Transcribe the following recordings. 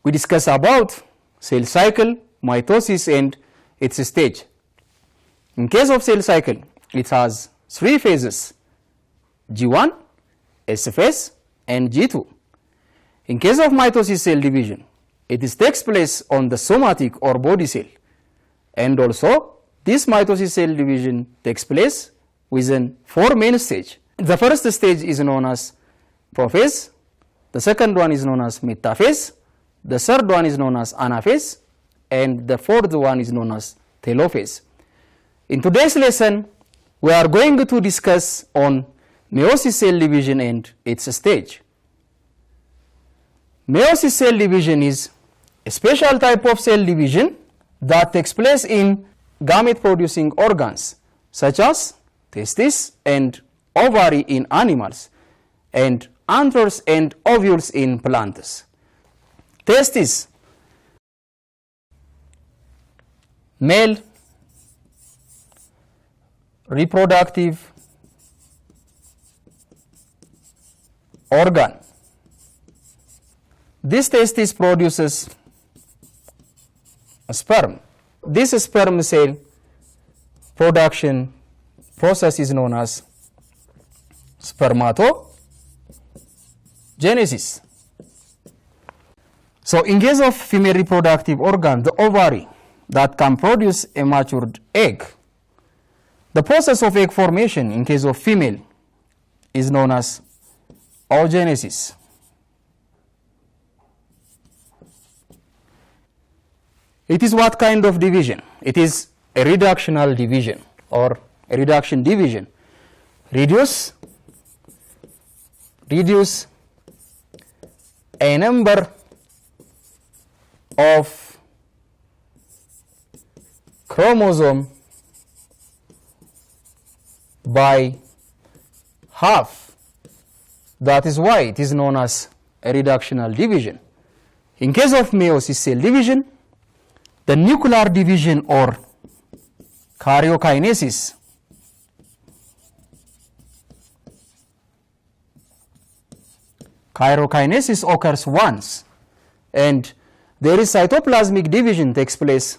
we discuss about cell cycle, mitosis and its stage. In case of cell cycle, it has 3 phases, G1, S phase and G2. In case of mitosis cell division, it takes place on the somatic or body cell, and also this mitosis cell division takes place within 4 main stages. The first stage is known as prophase, the second one is known as metaphase, the third one is known as anaphase, and the fourth one is known as telophase. In today's lesson, we are going to discuss on meiosis cell division and its stage. Meiosis cell division is a special type of cell division that takes place in gamete producing organs such as testes and ovary in animals and anthers and ovules in plants. Testes, male reproductive organ. This testis produces a sperm. This sperm cell production process is known as spermatogenesis. So in case of female reproductive organ, the ovary that can produce a matured egg, the process of egg formation in case of female is known as oogenesis. It is what kind of division? It is a reductional division or a reduction division. Reduce a number of chromosome by half. That is why it is known as a reductional division. In case of meiosis cell division, the nuclear division or karyokinesis occurs once, and there is cytoplasmic division takes place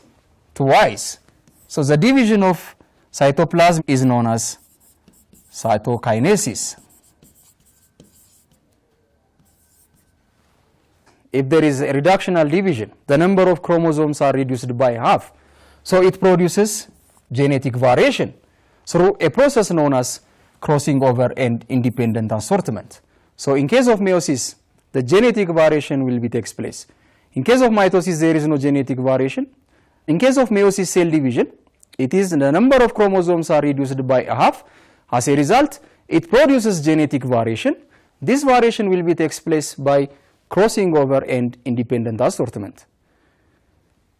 twice. So the division of cytoplasm is known as cytokinesis. If there is a reductional division, the number of chromosomes are reduced by half. So it produces genetic variation through a process known as crossing over and independent assortment. So in case of meiosis, the genetic variation will takes place. In case of mitosis, there is no genetic variation. In case of meiosis cell division, it is the number of chromosomes are reduced by half. As a result, it produces genetic variation. This variation will takes place by crossing over and independent assortment.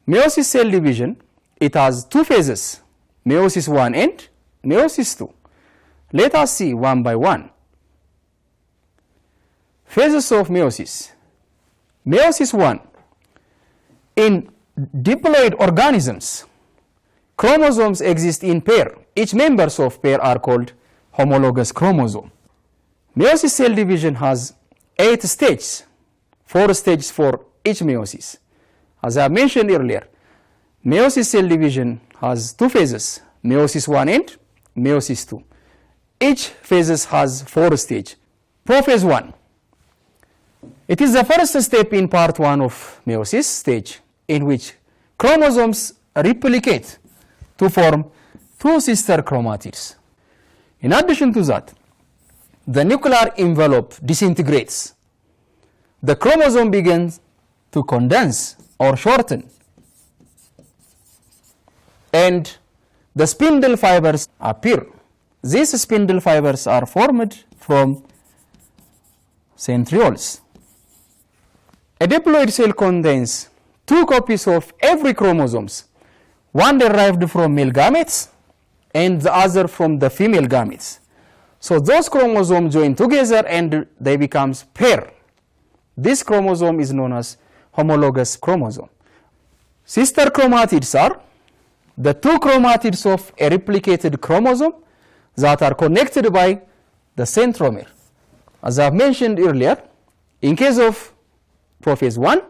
Meiosis cell division, it has 2 phases, meiosis 1 and meiosis 2. Let us see one by one. Phases of meiosis. Meiosis 1. In diploid organisms, chromosomes exist in pair. Each members of pair are called homologous chromosome. Meiosis cell division has 8 stages, 4 stages for each meiosis. As I mentioned earlier, meiosis cell division has 2 phases, meiosis 1 and meiosis 2. Each phase has 4 stages. Prophase 1. It is the first step in part 1 of meiosis stage, in which chromosomes replicate to form 2 sister chromatids. In addition to that, the nuclear envelope disintegrates. The chromosome begins to condense or shorten, and the spindle fibers appear. These spindle fibers are formed from centrioles. A diploid cell contains 2 copies of every chromosomes, one derived from male gametes and the other from the female gametes. So those chromosomes join together and they become pair. This chromosome is known as homologous chromosome. Sister chromatids are the 2 chromatids of a replicated chromosome that are connected by the centromere. As I have mentioned earlier, in case of prophase 1,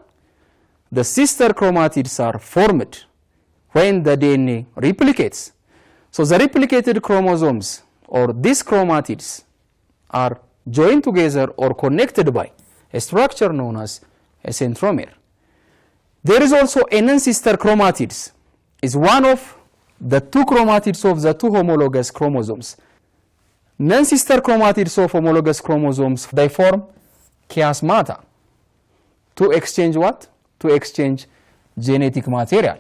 the sister chromatids are formed when the DNA replicates. So the replicated chromosomes or these chromatids are joined together or connected by a structure known as a centromere. There is also a non-sister chromatids. Is one of the two chromatids of the two homologous chromosomes. Non-sister chromatids of homologous chromosomes, they form chiasmata to exchange what? To exchange genetic material.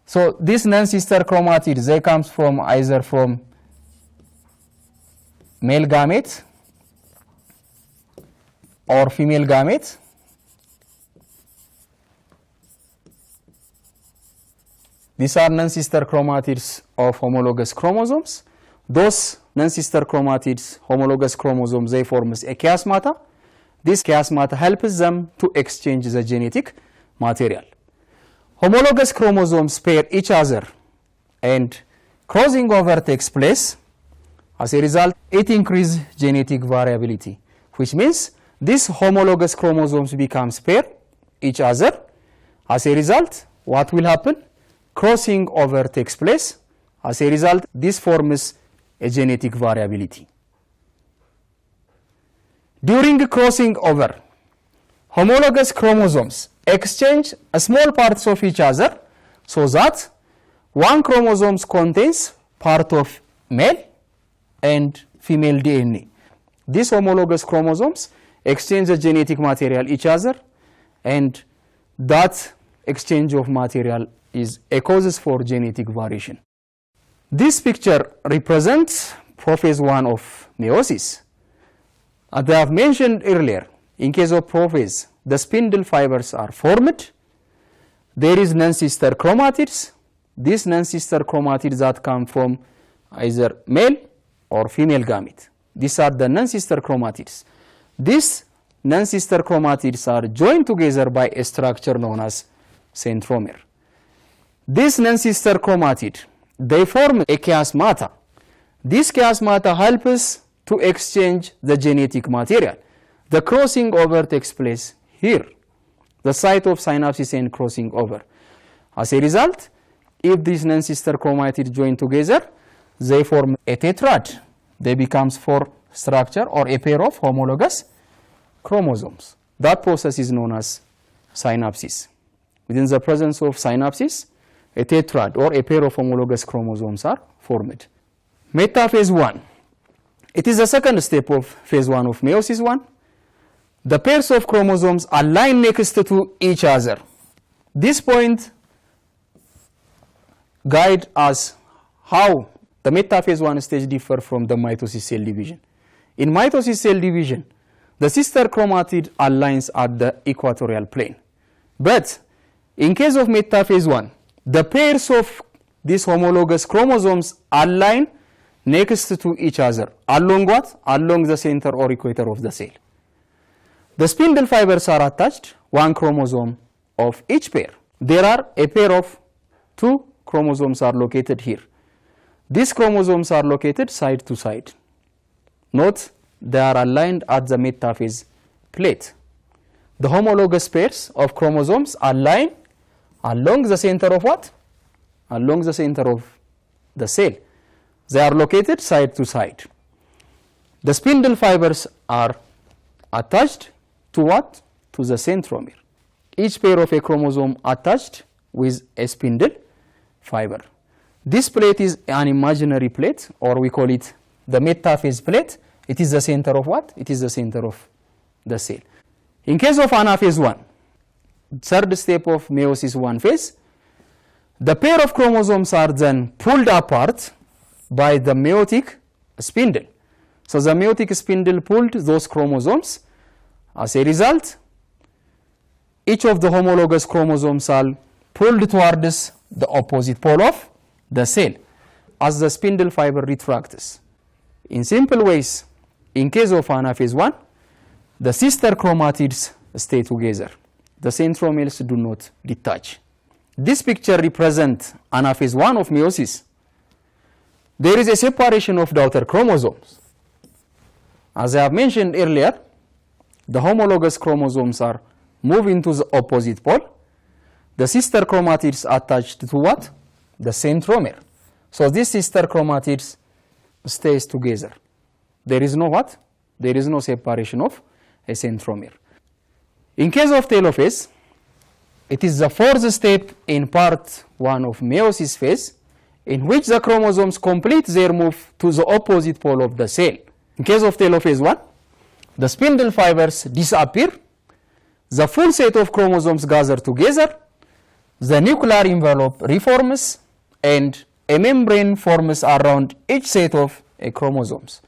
So these non-sister chromatids, they come from either from male gamete or female gamete. These are non-sister chromatids of homologous chromosomes. Those non-sister chromatids, homologous chromosomes, they form a chiasmata. This chiasmata helps them to exchange the genetic material. Homologous chromosomes pair each other and crossing over takes place. As a result, it increases genetic variability, which means these homologous chromosomes becomes pair each other. As a result, what will happen? Crossing over takes place. As a result, this forms a genetic variability. During crossing over, homologous chromosomes exchange small parts of each other so that one chromosome contains part of male and female DNA. These homologous chromosomes exchange the genetic material each other, and that exchange of material is a cause for genetic variation. This picture represents prophase 1 of meiosis. As I have mentioned earlier, in case of prophase, the spindle fibers are formed. There is non-sister chromatids. These non-sister chromatids that come from either male or female gamete. These are the non-sister chromatids. These non-sister chromatids are joined together by a structure known as centromere. This non-sister chromatid, they form a chiasmata. This chiasmata helps us to exchange the genetic material. The crossing over takes place here, the site of synapses and crossing over. As a result, if these non-sister chromatids join together, they form a tetrad. They become four structure or a pair of homologous chromosomes. That process is known as synapsis. Within the presence of synapsis, a tetrad or a pair of homologous chromosomes are formed. Metaphase 1. It is the second step of phase 1 of meiosis 1. The pairs of chromosomes align next to each other. This point guides us how the metaphase 1 stage differs from the mitosis cell division. In mitosis cell division, the sister chromatid aligns at the equatorial plane. But in case of metaphase 1, the pairs of these homologous chromosomes align next to each other. Along what? Along the center or equator of the cell. The spindle fibers are attached, one chromosome of each pair. There are a pair of two chromosomes are located here. These chromosomes are located side to side. Note, they are aligned at the metaphase plate. The homologous pairs of chromosomes align along the center of what? Along the center of the cell. They are located side to side. The spindle fibers are attached to what? To the centromere. Each pair of a chromosome attached with a spindle fiber. This plate is an imaginary plate, or we call it the metaphase plate. It is the center of what? It is the center of the cell. In case of anaphase 1, third step of meiosis 1 phase, the pair of chromosomes are then pulled apart by the meiotic spindle. So the meiotic spindle pulled those chromosomes. As a result, each of the homologous chromosomes are pulled towards the opposite pole of the cell as the spindle fiber retracts. In simple ways, in case of anaphase 1, the sister chromatids stay together. The centromeres do not detach. This picture represents anaphase 1 of meiosis. There is a separation of daughter chromosomes. As I have mentioned earlier, the homologous chromosomes are moving to the opposite pole. the sister chromatids attached to what? The centromere. So these sister chromatids stays together. There is no what? There is no separation of a centromere. In case of telophase, it is the fourth step in part 1 of meiosis phase, in which the chromosomes complete their move to the opposite pole of the cell. In case of telophase 1, the spindle fibers disappear, the full set of chromosomes gather together, the nuclear envelope reforms, and a membrane forms around each set of chromosomes.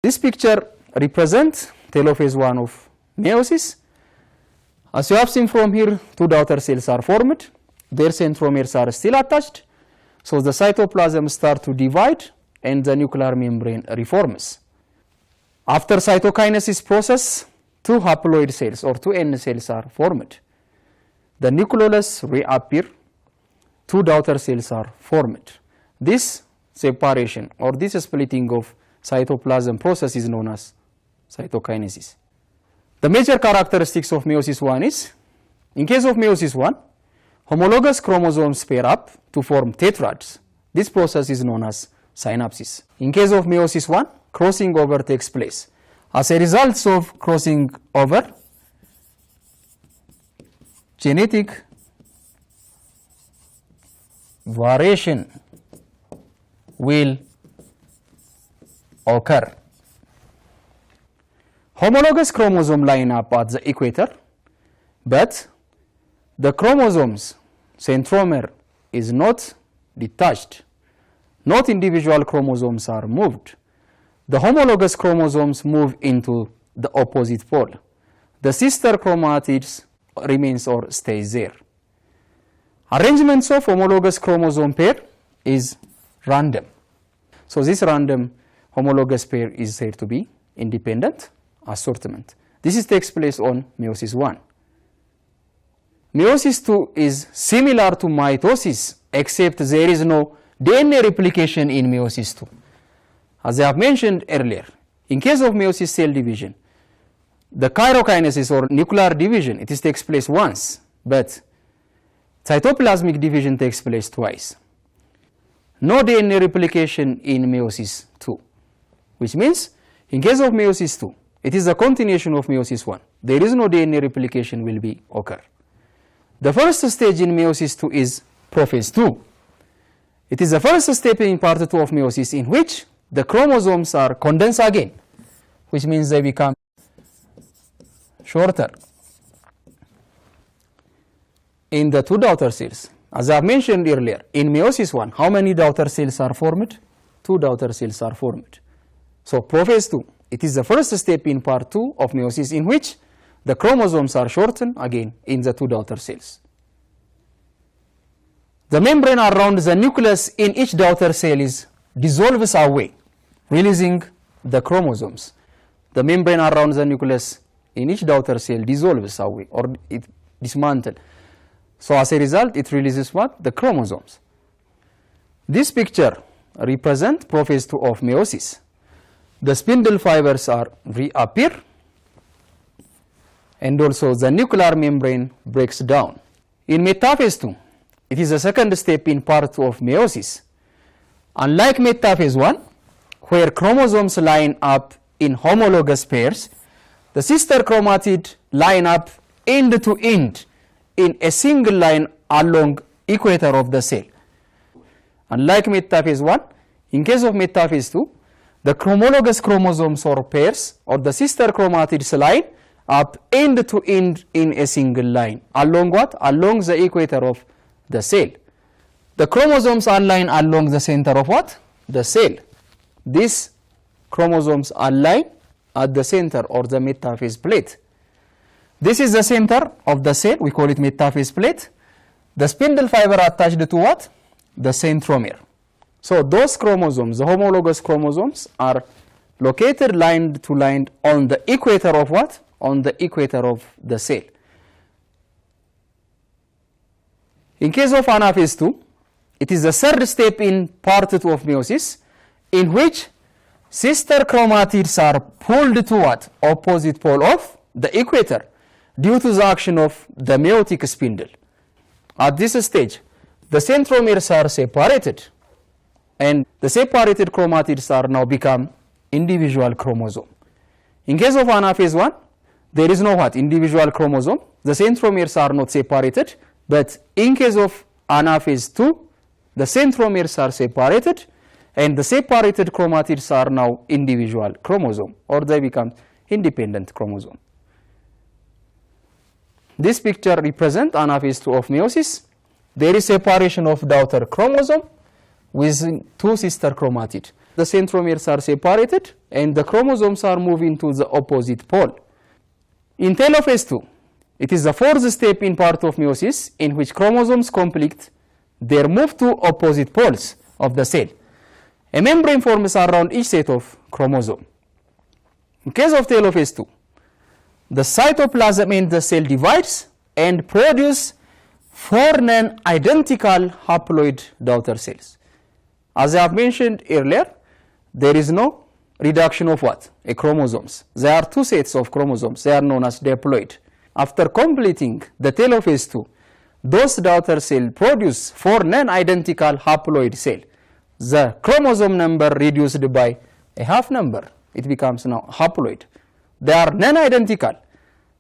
This picture represents telophase 1 of meiosis. As you have seen from here, two daughter cells are formed. Their centromeres are still attached. So the cytoplasm starts to divide and the nuclear membrane reforms. After cytokinesis process, two haploid cells or two N cells are formed. The nucleolus reappear, two daughter cells are formed. This separation or this splitting of cytoplasm process is known as cytokinesis. The major characteristics of meiosis 1 is, in case of meiosis 1, homologous chromosomes pair up to form tetrads. This process is known as synapsis. In case of meiosis 1, crossing over takes place. As a result of crossing over, genetic variation will occur. Homologous chromosome line up at the equator, but the chromosomes centromere is not detached. Not individual chromosomes are moved. The homologous chromosomes move into the opposite pole. The sister chromatids remains or stays there. Arrangements of homologous chromosome pair is random. So this random homologous pair is said to be independent assortment. This takes place on meiosis 1. Meiosis 2 is similar to mitosis, except there is no DNA replication in meiosis 2. As I have mentioned earlier, in case of meiosis cell division, the chirokinesis or nuclear division, it takes place once, but cytoplasmic division takes place twice. No DNA replication in meiosis 2, which means in case of meiosis 2, it is a continuation of meiosis 1. There is no DNA replication will be occur. The first stage in meiosis 2 is prophase 2. It is the first step in part 2 of meiosis in which the chromosomes are condensed again, which means they become shorter. In the two daughter cells, as I have mentioned earlier, in meiosis 1, how many daughter cells are formed? Two daughter cells are formed. So prophase 2, it is the first step in part 2 of meiosis in which the chromosomes are shortened again in the two daughter cells. The membrane around the nucleus in each daughter cell is dissolves away, releasing the chromosomes. The membrane around the nucleus in each daughter cell dissolves away or it dismantles. So as a result, it releases what? The chromosomes. This picture represents prophase 2 of meiosis. The spindle fibers are reappear and also the nuclear membrane breaks down. In metaphase 2, it is the second step in part 2 of meiosis. Unlike metaphase 1, where chromosomes line up in homologous pairs, the sister chromatid line up end to end in a single line along equator of the cell. Unlike metaphase 1, in case of metaphase 2, the homologous chromosomes or pairs or the sister chromatids line up end to end in a single line. Along what? Along the equator of the cell. The chromosomes align along the center of what? The cell. These chromosomes align at the center or the metaphase plate. This is the center of the cell, we call it metaphase plate. The spindle fiber attached to what? The centromere. So those chromosomes, the homologous chromosomes, are located line to line on the equator of what? On the equator of the cell. In case of anaphase 2, it is the third step in part 2 of meiosis, in which sister chromatids are pulled to what? Opposite pole of the equator due to the action of the meiotic spindle. At this stage, the centromeres are separated, and the separated chromatids are now become individual chromosome. In case of anaphase 1, there is no what? Individual chromosome. The centromeres are not separated, but in case of anaphase 2, the centromeres are separated, and the separated chromatids are now individual chromosome, or they become independent chromosome. This picture represents anaphase 2 of meiosis. There is separation of daughter chromosome with two sister chromatids. The centromeres are separated and the chromosomes are moving to the opposite pole. In telophase 2, it is the fourth step in part of meiosis in which chromosomes complete their move to opposite poles of the cell. A membrane forms around each set of chromosomes. In case of telophase 2, the cytoplasm in the cell divides and produce 4 non-identical haploid daughter cells. As I have mentioned earlier, there is no reduction of what? A chromosomes. There are 2 sets of chromosomes. They are known as diploid. After completing the telophase 2, those daughter cells produce 4 non-identical haploid cells. The chromosome number reduced by a half number. It becomes now haploid. They are non-identical.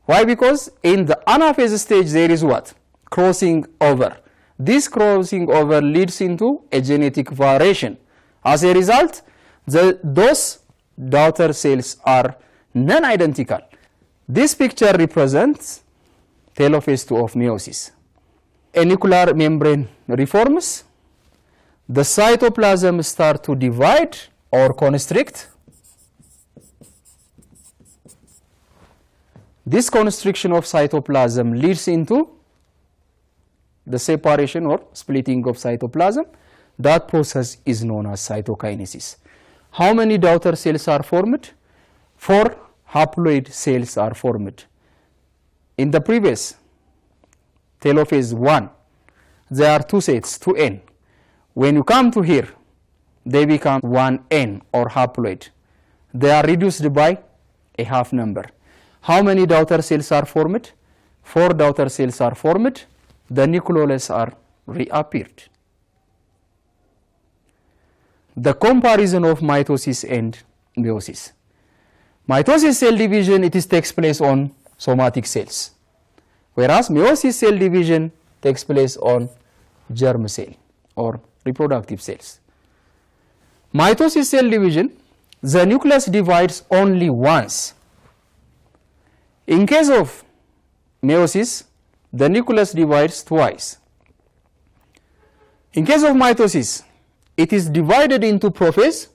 Why? Because in the anaphase stage there is what? Crossing over. This crossing over leads into a genetic variation. As a result, those daughter cells are non-identical. This picture represents telophase 2 of meiosis. A nuclear membrane reforms. The cytoplasm starts to divide or constrict. This constriction of cytoplasm leads into the separation or splitting of cytoplasm. That process is known as cytokinesis. How many daughter cells are formed? 4 haploid cells are formed. In the previous telophase 1, there are 2 sets, 2n. When you come to here, they become 1n or haploid. They are reduced by a half number. How many daughter cells are formed? 4 daughter cells are formed. The nucleolus are reappeared. The comparison of mitosis and meiosis. Mitosis cell division, it takes place on somatic cells, whereas meiosis cell division takes place on germ cell or reproductive cells. Mitosis cell division, the nucleus divides only once. In case of meiosis, the nucleus divides twice. In case of mitosis, it is divided into prophase,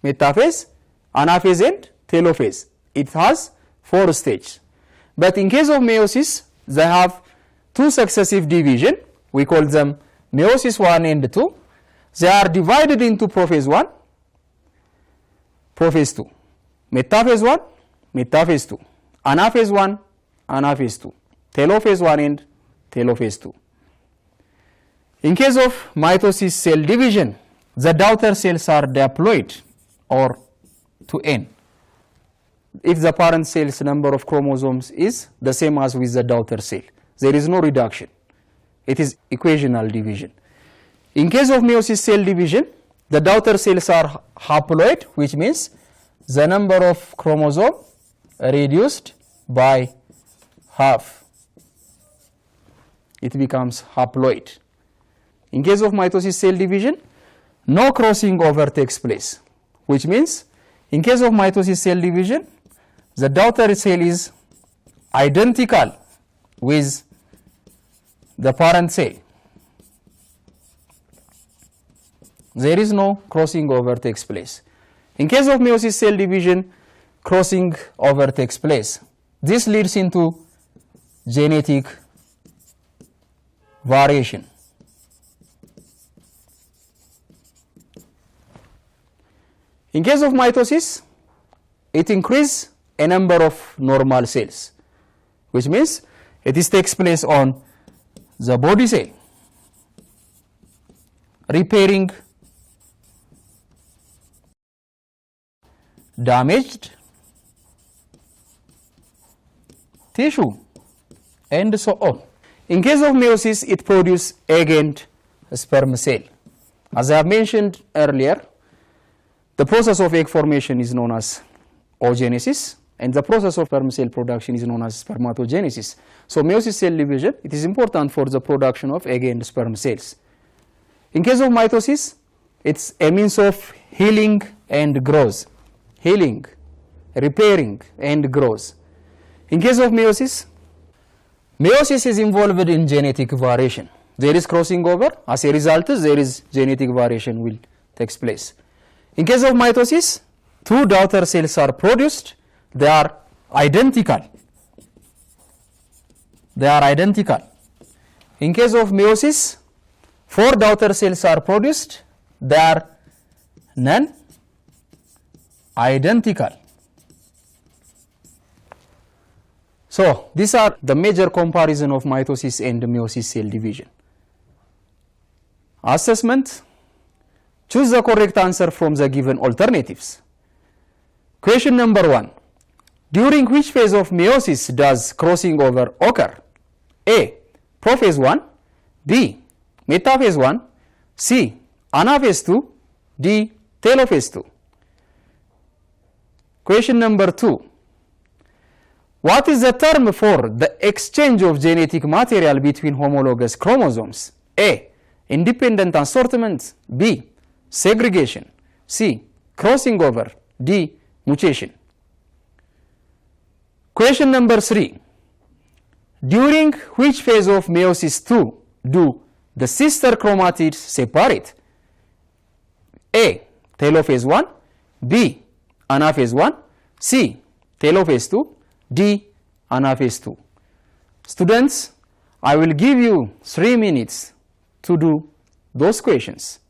metaphase, anaphase and telophase. It has 4 stages. But in case of meiosis, they have 2 successive divisions. We call them meiosis 1 and 2. They are divided into prophase 1, prophase 2, metaphase 1, metaphase 2, anaphase 1, anaphase 2, telophase 1 and telophase 2. In case of mitosis cell division, the daughter cells are diploid or 2n. If the parent cell's number of chromosomes is the same as with the daughter cell, there is no reduction. It is equational division. In case of meiosis cell division, the daughter cells are haploid, which means the number of chromosomes reduced by half. It becomes haploid. In case of mitosis cell division, no crossing over takes place, which means in case of mitosis cell division, the daughter cell is identical with the parent cell. There is no crossing over takes place. In case of meiosis cell division, crossing over takes place. This leads into genetic variation. In case of mitosis, it increases a number of normal cells, which means it takes place on the body cell, repairing damaged tissue and so on. In case of meiosis, it produces egg and sperm cell. As I have mentioned earlier, the process of egg formation is known as oogenesis, and the process of sperm cell production is known as spermatogenesis. So meiosis cell division, it is important for the production of egg and sperm cells. In case of mitosis, it's a means of healing and growth. Healing, repairing and growth. In case of meiosis, meiosis is involved in genetic variation. There is crossing over. As a result, there is genetic variation will take place. In case of mitosis, two daughter cells are produced. They are identical. They are identical. In case of meiosis, four daughter cells are produced. They are non-identical. So these are the major comparison of mitosis and meiosis cell division. Assessment. Choose the correct answer from the given alternatives. Question number 1. During which phase of meiosis does crossing over occur? A. Prophase 1. B. Metaphase 1. C. Anaphase 2. D. Telophase 2. Question number 2. What is the term for the exchange of genetic material between homologous chromosomes? A. Independent assortment. B. Segregation. C. Crossing over. D. Mutation. Question number 3. During which phase of meiosis 2 do the sister chromatids separate? A. Telophase 1. B. Anaphase 1. C. Telophase 2. D. Anaphase 2. Students, I will give you 3 minutes to do those questions.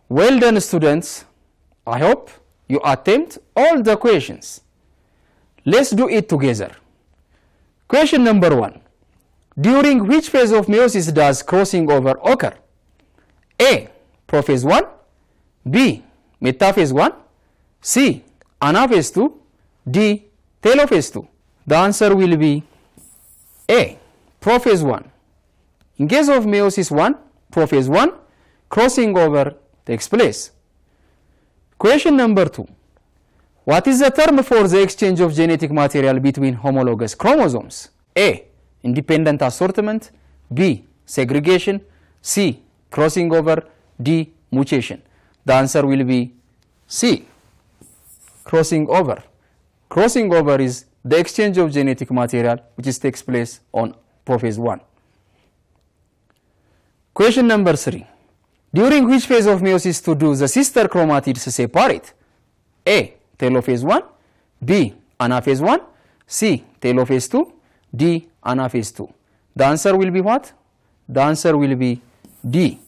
Well done, students. I hope you attempt all the questions. Let's do it together. Question number 1. During which phase of meiosis does crossing over occur? A. Prophase 1, B. Metaphase 1, C. Anaphase 2, D. Telophase 2. The answer will be A. Prophase 1. In case of meiosis 1, prophase 1, crossing over takes place. Question number 2. What is the term for the exchange of genetic material between homologous chromosomes? A. Independent assortment, B. Segregation, C. Crossing over, D. Mutation. The answer will be C. Crossing over. Crossing over is the exchange of genetic material which takes place on prophase 1. Question number 3. During which phase of meiosis do the sister chromatids separate? A. Telophase 1, B. Anaphase 1, C. Telophase 2, D. Anaphase 2. The answer will be what? The answer will be D.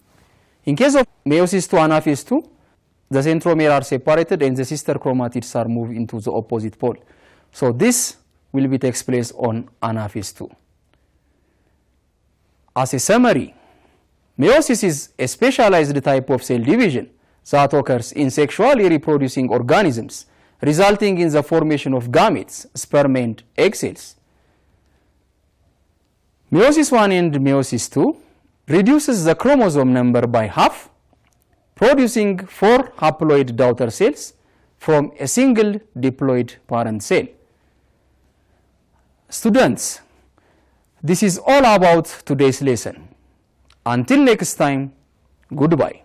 In case of meiosis 2 anaphase 2, the centromere are separated and the sister chromatids are moved into the opposite pole. So this will be takes place on anaphase 2. As a summary, meiosis is a specialized type of cell division that occurs in sexually reproducing organisms, resulting in the formation of gametes, sperm and egg cells. Meiosis 1 and meiosis 2 reduces the chromosome number by half, producing 4 haploid daughter cells from a single diploid parent cell. Students, this is all about today's lesson. Until next time, goodbye.